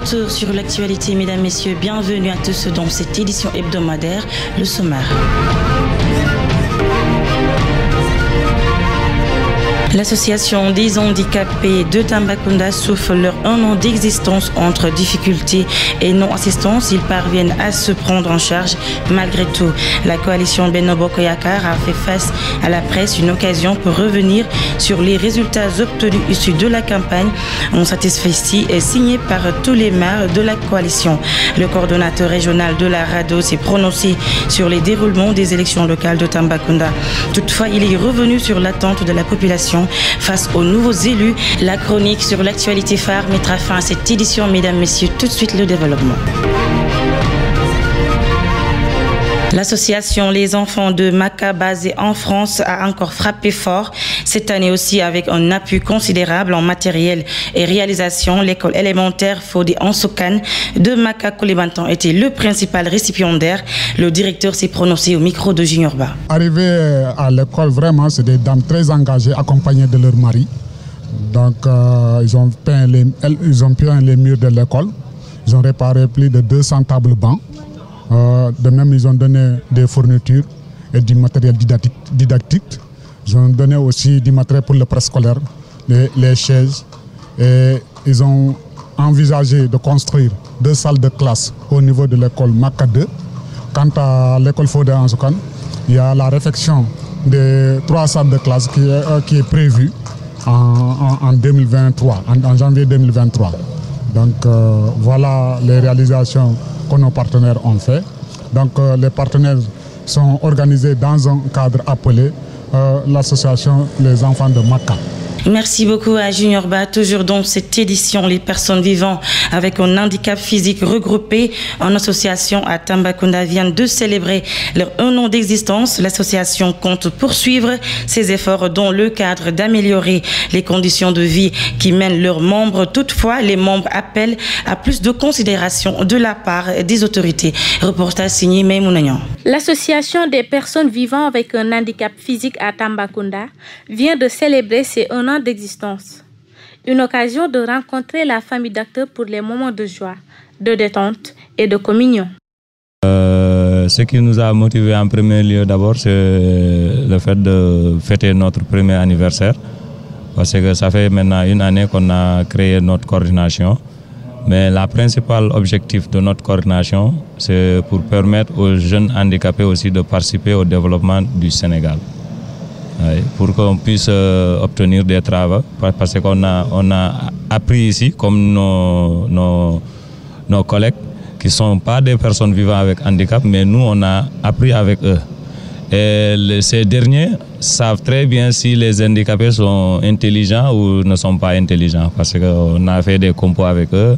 retour sur l'actualité, mesdames, messieurs. Bienvenue à tous dans cette édition hebdomadaire, le sommaire. L'association des handicapés de Tambacounda souffle leur 1 an d'existence entre difficultés et non-assistance. Ils parviennent à se prendre en charge malgré tout. La coalition Benno Bokk Yakaar a fait face à la presse, une occasion pour revenir sur les résultats obtenus issus de la campagne. Un satisfait est signé par tous les maires de la coalition. Le coordonnateur régional de la RADDHO s'est prononcé sur les déroulements des élections locales de Tambacounda. Toutefois, il est revenu sur l'attente de la population face aux nouveaux élus. La chronique sur l'actualité phare mettra fin à cette édition, mesdames, messieurs. Tout de suite, le développement. L'association Les Enfants de Maka, basée en France, a encore frappé fort. Cette année aussi, avec un appui considérable en matériel et réalisation, l'école élémentaire Fodé Ansokane de Maka Koulibantang était le principal récipiendaire. Le directeur s'est prononcé au micro de Junior Ba. Arrivé à l'école, vraiment, c'est des dames très engagées, accompagnées de leur mari. Donc, ils ont peint les murs de l'école. Ils ont réparé plus de 200 tables bancs. De même, ils ont donné des fournitures et du matériel didactique. Ils ont donné aussi du matériel pour le préscolaire, les chaises. Et ils ont envisagé de construire 2 salles de classe au niveau de l'école Maka 2. Quant à l'école Fodé Ansokane, il y a la réfection des 3 salles de classe qui est prévue en 2023, en janvier 2023. Donc voilà les réalisations que nos partenaires ont fait. Donc les partenaires sont organisés dans un cadre appelé l'association Les Enfants de Maka. Merci beaucoup à Junior Ba. Toujours dans cette édition, les personnes vivant avec un handicap physique regroupées en association à Tambacounda viennent de célébrer leur 1 an d'existence. L'association compte poursuivre ses efforts dans le cadre d'améliorer les conditions de vie qui mènent leurs membres. Toutefois, les membres appellent à plus de considération de la part des autorités. Reportage signé Maïmouna Niang. L'association des personnes vivant avec un handicap physique à Tambacounda vient de célébrer ses 1 an d'existence. Une occasion de rencontrer la famille d'acteurs pour les moments de joie, de détente et de communion. Ce qui nous a motivés en premier lieu d'abord, c'est le fait de fêter notre premier anniversaire. Parce que ça fait maintenant 1 année qu'on a créé notre coordination. Mais le principal objectif de notre coordination, c'est pour permettre aux jeunes handicapés aussi de participer au développement du Sénégal. Oui, pour qu'on puisse obtenir des travaux, parce qu'on a appris ici, comme nos collègues, qui ne sont pas des personnes vivant avec handicap, mais nous, on a appris avec eux. Et ces derniers savent très bien si les handicapés sont intelligents ou ne sont pas intelligents, parce qu'on a fait des compos avec eux.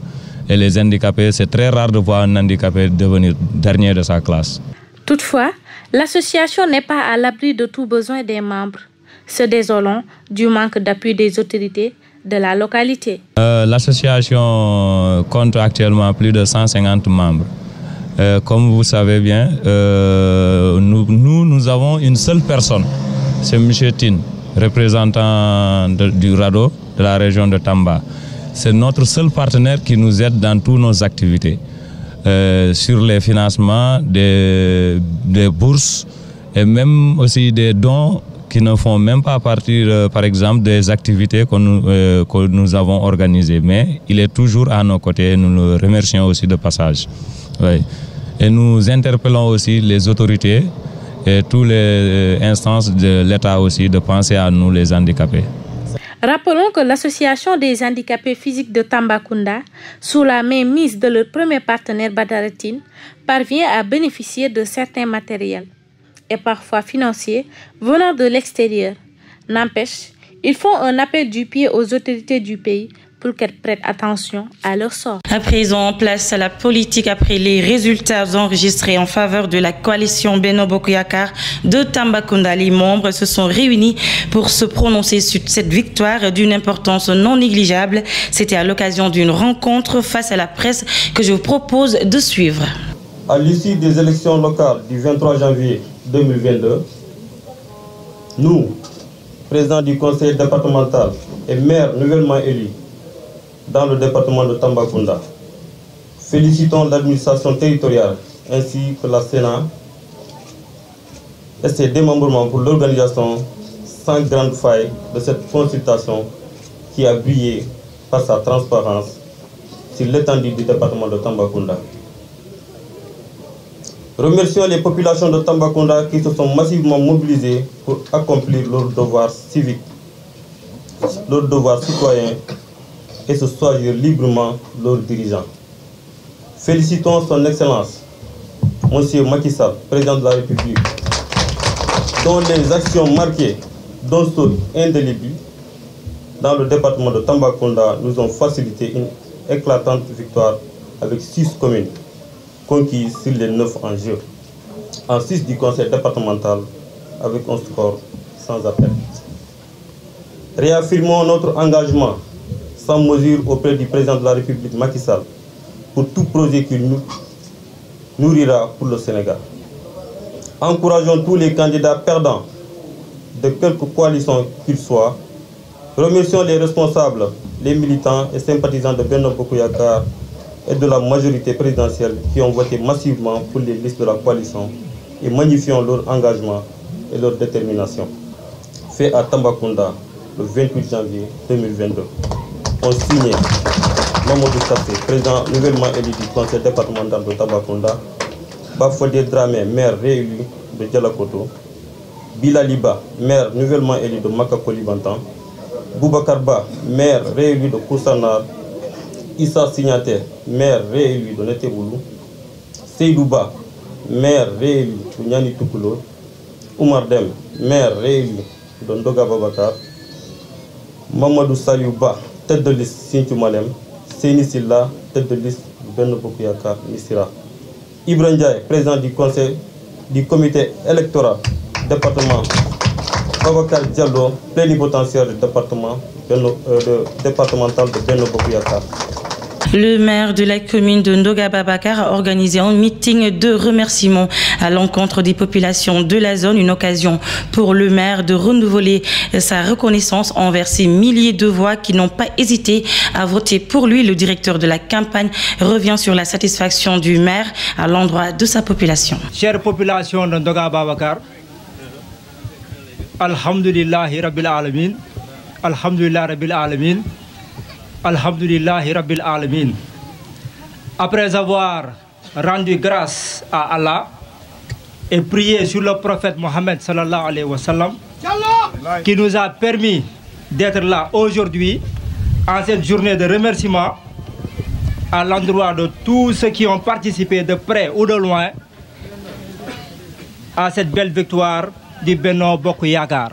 Et les handicapés, c'est très rare de voir un handicapé devenir dernier de sa classe. Toutefois, l'association n'est pas à l'abri de tout besoin des membres, se désolant du manque d'appui des autorités de la localité. L'association compte actuellement plus de 150 membres. Comme vous savez bien, nous avons une seule personne, c'est M. Tine, représentant du RADDHO de la région de Tamba. C'est notre seul partenaire qui nous aide dans toutes nos activités. Sur les financements, des bourses et même aussi des dons qui ne font même pas partie, par exemple, des activités que nous avons organisées. Mais il est toujours à nos côtés et nous le remercions aussi de passage. Oui. Et nous interpellons aussi les autorités et toutes les instances de l'État aussi de penser à nous, les handicapés. Rappelons que l'association des handicapés physiques de Tambacounda, sous la mainmise de leur premier partenaire Badara Tine, parvient à bénéficier de certains matériels et parfois financiers venant de l'extérieur. N'empêche, ils font un appel du pied aux autorités du pays pour qu'elles prêtent attention à leur sort. À présent, place à la politique après les résultats enregistrés en faveur de la coalition Benno Bokk Yakaar de Tambacounda. Les membres se sont réunis pour se prononcer sur cette victoire d'une importance non négligeable. C'était à l'occasion d'une rencontre face à la presse que je vous propose de suivre. À l'issue des élections locales du 23 janvier 2022, nous, présidents du conseil départemental et maires nouvellement élus dans le département de Tambacounda, Félicitons l'administration territoriale ainsi que la Sénat et ses démembrements pour l'organisation sans grande faille de cette consultation qui a brillé par sa transparence sur l'étendue du département de Tambacounda. Remercions les populations de Tambacounda qui se sont massivement mobilisées pour accomplir leur devoir civique, leur devoir citoyen et se choisir librement leurs dirigeants. Félicitons son Excellence, M. Macky Sall, président de la République, dont les actions marquées d'un saut indélébile dans le département de Tambacounda nous ont facilité une éclatante victoire avec 6 communes conquises sur les 9 en jeu, en 6 du conseil départemental avec un score sans appel. Réaffirmons notre engagement sans mesure auprès du président de la République Macky Sall pour tout projet qui nous nourrira pour le Sénégal. Encourageons tous les candidats perdants de quelque coalition qu'ils soient. Remercions les responsables, les militants et sympathisants de Benno Bokk Yakaar et de la majorité présidentielle qui ont voté massivement pour les listes de la coalition et magnifions leur engagement et leur détermination. Fait à Tambacounda le 28 janvier 2022. On signait Mamadou Sassé, président nouvellement élu du conseil départemental de Tambacounda, Bafodé Dramé, maire réélu de Dialakoto, Bilaliba, maire nouvellement élu de Makakoli-Bantan, Boubacar Ba, maire réélu de Koussanar, Issa Signaté, maire réélu de Neteboulou, Seydouba, maire réélu de Nyani Toukoulou, Oumar Dem, maire réélu de Ndoga Babakar, Mamadou Saliouba, tête de liste Sinthiou Malem, Seyni Silla, tête de liste Benno Bokk Yakaar Missira. Ibrahima Ndiaye, président du conseil du comité électoral département. Babacar Diallo, plénipotentiaire du département départemental de Benno Bokk Yakaar. Le maire de la commune de Ndoga Babakar a organisé un meeting de remerciement à l'encontre des populations de la zone, une occasion pour le maire de renouveler sa reconnaissance envers ces milliers de voix qui n'ont pas hésité à voter pour lui. Le directeur de la campagne revient sur la satisfaction du maire à l'endroit de sa population. Chère population de Ndoga Babakar, Alhamdulillahi Rabbil Alamin, Alhamdulillah Rabbil Alamin, Alhamdulillahi Rabbil Alamin. Après avoir rendu grâce à Allah et prié sur le prophète Mohammed sallallahu alayhi wa sallam, qui nous a permis d'être là aujourd'hui en cette journée de remerciement à l'endroit de tous ceux qui ont participé de près ou de loin à cette belle victoire du Benno Bokk Yakaar.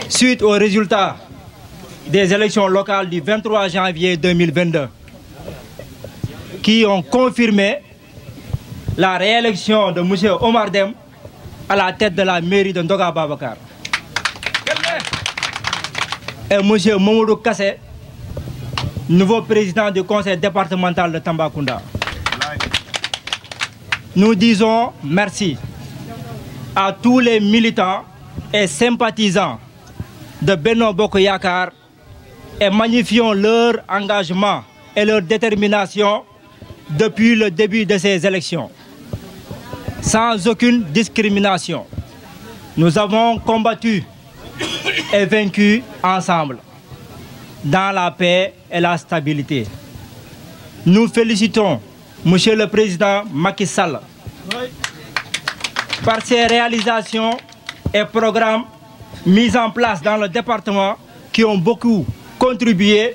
Suite aux résultats des élections locales du 23 janvier 2022, qui ont confirmé la réélection de M. Omar Dem à la tête de la mairie de Ndoga Babakar. Et M. Mamadou Kassé, nouveau président du conseil départemental de Tambacounda. Nous disons merci à tous les militants et sympathisants de Benno Bokk Yakaar et magnifions leur engagement et leur détermination depuis le début de ces élections. Sans aucune discrimination, nous avons combattu et vaincu ensemble dans la paix et la stabilité. Nous félicitons Monsieur le Président Macky Sall par ses réalisations et programmes mis en place dans le département qui ont beaucoup contribué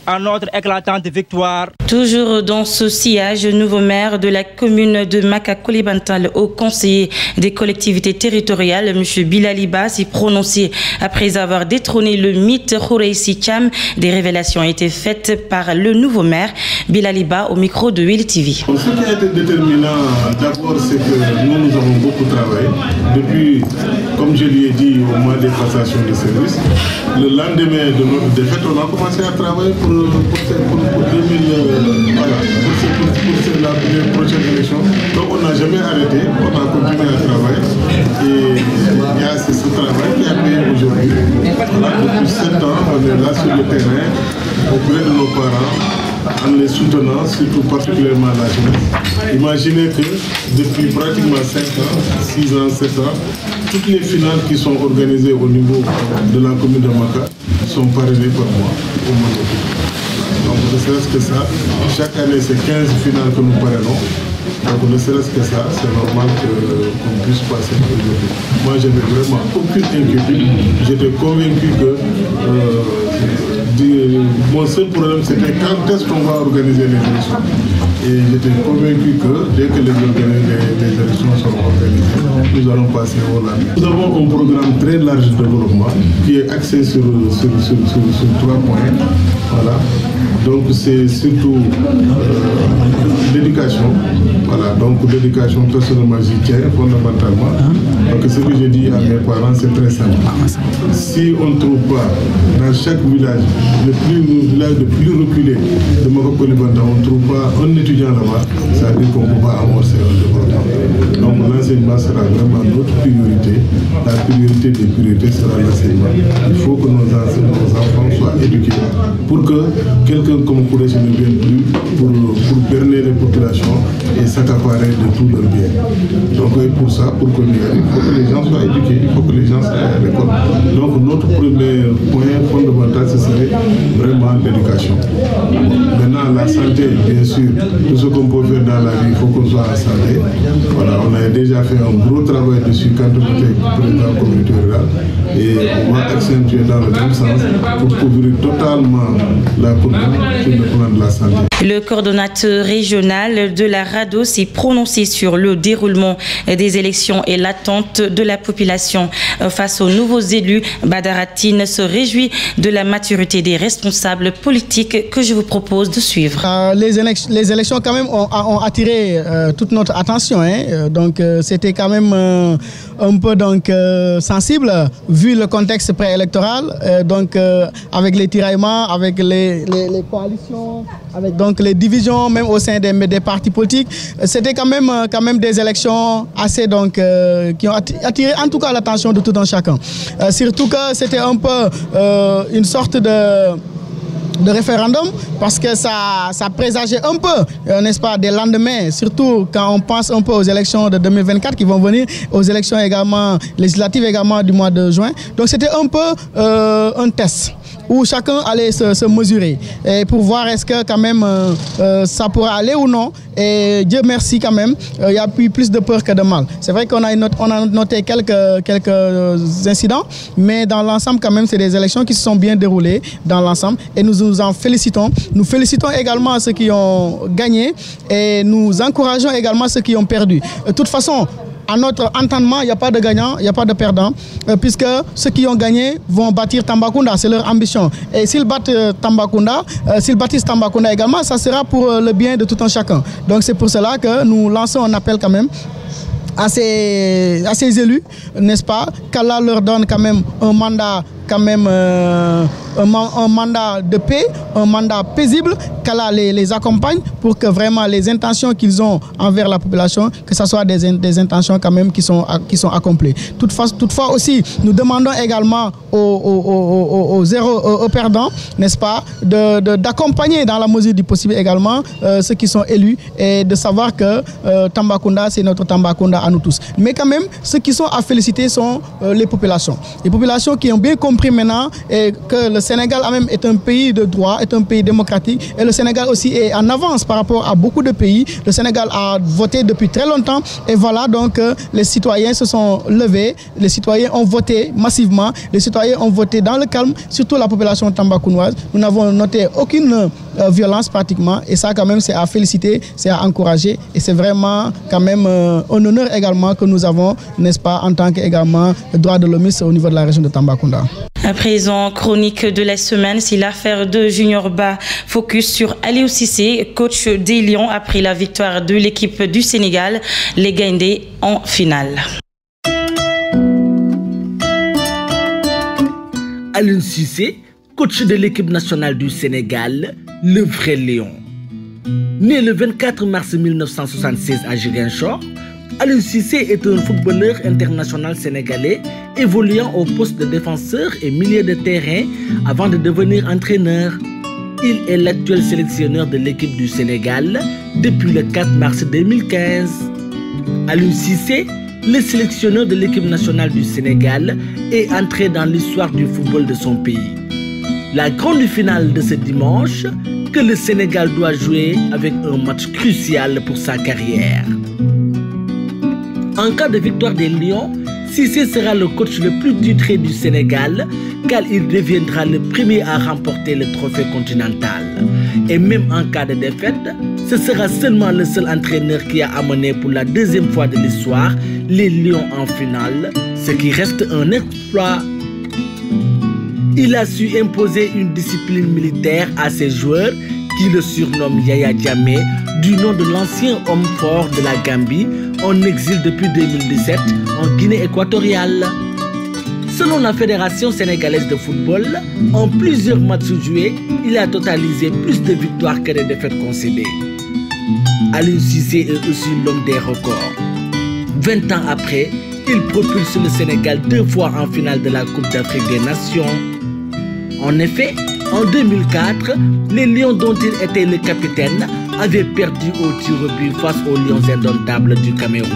à notre éclatante victoire. Toujours dans ce sillage, le nouveau maire de la commune de Makakoli-Bantan, au conseiller des collectivités territoriales, M. Bilaliba, s'est prononcé après avoir détrôné le mythe Khoureyssi Thiam. Des révélations ont été faites par le nouveau maire Bilaliba au micro de Wili TV. Ce qui a été déterminant d'abord, c'est que nous avons beaucoup travaillé depuis, comme je lui ai dit au mois de passation de service, le lendemain de notre défaite, on a commencé à travailler pour les prochaines élections. Donc on n'a jamais arrêté, on a continué à travailler et il y a ce travail qui a payé aujourd'hui. Depuis 7 ans, on est là sur le terrain, auprès de nos parents, en les soutenant, surtout particulièrement la jeunesse. Imaginez que depuis pratiquement 5 ans, 6 ans, 7 ans, toutes les finales qui sont organisées au niveau de la commune de Maka sont parrainées par moi au Monopoly. Donc ne serait-ce que ça, chaque année c'est 15 finales que nous parrainons. Donc ne serait-ce que ça, c'est normal qu'on puisse passer aujourd'hui. Moi j'avais vraiment aucune inquiétude. J'étais convaincu que mon seul problème c'était quand est-ce qu'on va organiser les élections. Et j'étais convaincu que dès que les élections seront organisées, nous allons passer au lendemain. Nous avons un programme très large de développement qui est axé sur 3 points. Voilà. Donc c'est surtout l'éducation. Voilà, donc l'éducation, personnellement, j'y tiens fondamentalement. Donc ce que je dis à mes parents, c'est très simple. Si on ne trouve pas dans chaque village, le village le plus reculé de Moko-Kolibantang, on ne trouve pas un étudiant là-bas, ça veut dire qu'on ne peut pas amorcer un développement. Donc l'enseignement sera vraiment notre priorité. La priorité des priorités sera l'enseignement. Il faut que nos enfants soient éduqués pour que quelqu'un comme Kourechi ne vienne plus pour berner les populations et s'accaparer de tout leur bien. Donc pour ça, pour qu'on y arrive, il faut que les gens soient éduqués, il faut que les gens soient à l'école. Donc notre premier point fondamental, ce serait vraiment l'éducation. Maintenant, la santé, bien sûr, tout ce qu'on peut faire dans la vie, il faut qu'on soit en santé. Voilà, on a déjà fait un gros travail dessus quand on était président communauté rurale et on va accentuer dans le même sens pour couvrir totalement la commune sur le plan de la santé. Le coordonnateur régional de la RADDHO s'est prononcé sur le déroulement des élections et l'attente de la population face aux nouveaux élus. Badara Tine se réjouit de la maturité des responsables politiques que je vous propose de suivre. Les élections quand même ont attiré toute notre attention. Donc c'était quand même un peu sensible vu le contexte préélectoral. Donc avec les tiraillements, avec les coalitions, avec donc les divisions même au sein des partis politiques, c'était quand même des élections assez qui ont attiré en tout cas l'attention de tout un chacun. Surtout que c'était un peu une sorte de référendum parce que ça présageait un peu, n'est-ce pas, des lendemains, surtout quand on pense un peu aux élections de 2024 qui vont venir, aux élections également législatives également du mois de juin. Donc c'était un peu un test où chacun allait se mesurer et pour voir est-ce que quand même ça pourra aller ou non. Et Dieu merci quand même, il y a eu plus de peur que de mal. C'est vrai qu'on a noté quelques incidents, mais dans l'ensemble quand même c'est des élections qui se sont bien déroulées dans l'ensemble et nous nous en félicitons. Nous félicitons également ceux qui ont gagné et nous encourageons également ceux qui ont perdu. De toute façon, à notre entendement, il n'y a pas de gagnant, il n'y a pas de perdant, puisque ceux qui ont gagné vont bâtir Tambacounda, c'est leur ambition. Et s'ils battent Tambacounda, s'ils bâtissent Tambacounda également, ça sera pour le bien de tout un chacun. Donc c'est pour cela que nous lançons un appel quand même à ces élus, n'est-ce pas, qu'Allah leur donne quand même un mandat un mandat de paix, un mandat paisible, qu'Allah les accompagne pour que vraiment les intentions qu'ils ont envers la population, que ce soit des intentions quand même qui sont accomplies. Toutefois aussi, nous demandons également aux perdants, n'est-ce pas, d'accompagner dans la mesure du possible également ceux qui sont élus et de savoir que Tambacounda, c'est notre Tambacounda à nous tous. Mais quand même, ceux qui sont à féliciter sont les populations. Les populations qui ont bien compris maintenant et que le Sénégal même est un pays de droit, est un pays démocratique et le Sénégal aussi est en avance par rapport à beaucoup de pays. Le Sénégal a voté depuis très longtemps et voilà donc les citoyens se sont levés, les citoyens ont voté massivement, les citoyens ont voté dans le calme, surtout la population tambacounoise. Nous n'avons noté aucune violence pratiquement et ça quand même c'est à féliciter, c'est à encourager et c'est vraiment quand même un honneur également que nous avons, n'est-ce pas, en tant qu'également droit de l'homme au niveau de la région de Tambacounda. À présent, chronique de la semaine, c'est l'affaire de Junior Ba. Focus sur Aliou Cissé, coach des Lions après la victoire de l'équipe du Sénégal, les Gaindés en finale. Aliou Cissé, coach de l'équipe nationale du Sénégal, le vrai lion. Né le 24 mars 1976 à Ziguinchor, Aliou Cissé est un footballeur international sénégalais évoluant au poste de défenseur et milieu de terrain avant de devenir entraîneur. Il est l'actuel sélectionneur de l'équipe du Sénégal depuis le 4 mars 2015. Aliou Cissé, le sélectionneur de l'équipe nationale du Sénégal, est entré dans l'histoire du football de son pays. La grande finale de ce dimanche, que le Sénégal doit jouer avec un match crucial pour sa carrière. En cas de victoire des Lions, Cissé sera le coach le plus titré du Sénégal car il deviendra le premier à remporter le trophée continental. Et même en cas de défaite, ce sera seulement le seul entraîneur qui a amené pour la deuxième fois de l'histoire les Lions en finale, ce qui reste un exploit. Il a su imposer une discipline militaire à ses joueurs qui le surnomment Yaya Jammeh, du nom de l'ancien homme fort de la Gambie, en exil depuis 2017 en Guinée équatoriale. Selon la Fédération sénégalaise de football, en plusieurs matchs joués, il a totalisé plus de victoires que de défaites concédées. Aliou Cissé est aussi l'homme des records. 20 ans après, il propulse le Sénégal 2 fois en finale de la Coupe d'Afrique des Nations. En effet, en 2004, les Lions dont il était le capitaine avaient perdu au tir au but face aux Lions indomptables du Cameroun.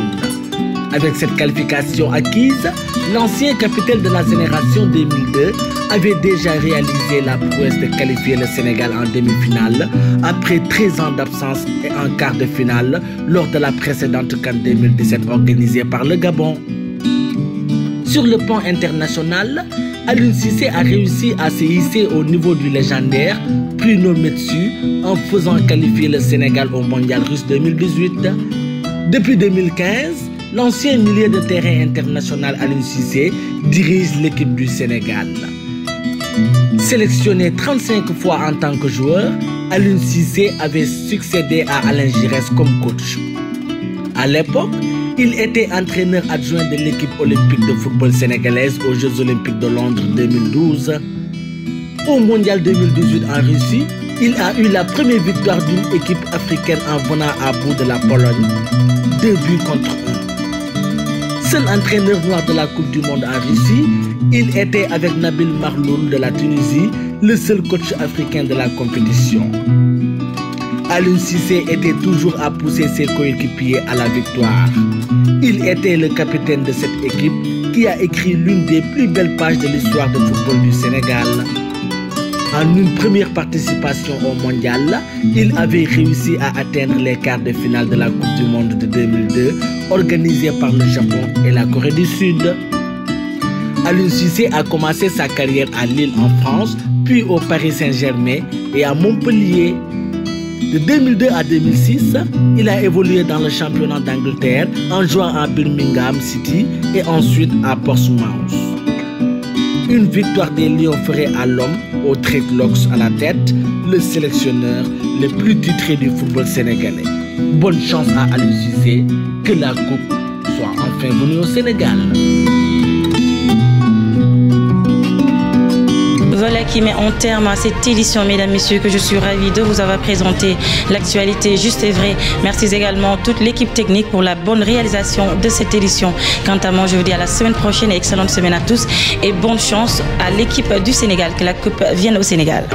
Avec cette qualification acquise, l'ancien capitaine de la génération 2002 avait déjà réalisé la prouesse de qualifier le Sénégal en demi-finale après 13 ans d'absence et en quart de finale lors de la précédente CAN 2017 organisée par le Gabon. Sur le plan international, Aliou Cissé a réussi à se hisser au niveau du légendaire Bruno Metsu en faisant qualifier le Sénégal au Mondial russe 2018. Depuis 2015, l'ancien milieu de terrain international Aliou Cissé dirige l'équipe du Sénégal. Sélectionné 35 fois en tant que joueur, Aliou Cissé avait succédé à Alain Giresse comme coach. À l'époque, il était entraîneur adjoint de l'équipe olympique de football sénégalaise aux Jeux Olympiques de Londres 2012. Au Mondial 2018 en Russie, il a eu la première victoire d'une équipe africaine en venant à bout de la Pologne, 2 buts contre 1. Seul entraîneur noir de la Coupe du Monde en Russie, il était avec Nabil Marloul de la Tunisie, le seul coach africain de la compétition. Aliou Cissé était toujours à pousser ses coéquipiers à la victoire. Il était le capitaine de cette équipe qui a écrit l'une des plus belles pages de l'histoire du football du Sénégal. En une première participation au mondial, il avait réussi à atteindre les quarts de finale de la Coupe du Monde de 2002, organisée par le Japon et la Corée du Sud. Aliou Cissé a commencé sa carrière à Lille en France, puis au Paris Saint-Germain et à Montpellier. De 2002 à 2006, il a évolué dans le championnat d'Angleterre en jouant à Birmingham City et ensuite à Portsmouth. Une victoire des Lions ferait à l'homme, au Dreadlocks à la tête, le sélectionneur le plus titré du football sénégalais. Bonne chance à Aliou Cissé, que la coupe soit enfin venue au Sénégal. Voilà qui met en terme à cette édition, mesdames, messieurs, que je suis ravie de vous avoir présenté l'actualité juste et vrai. Merci également à toute l'équipe technique pour la bonne réalisation de cette édition. Quant à moi, je vous dis à la semaine prochaine et excellente semaine à tous et bonne chance à l'équipe du Sénégal, que la coupe vienne au Sénégal.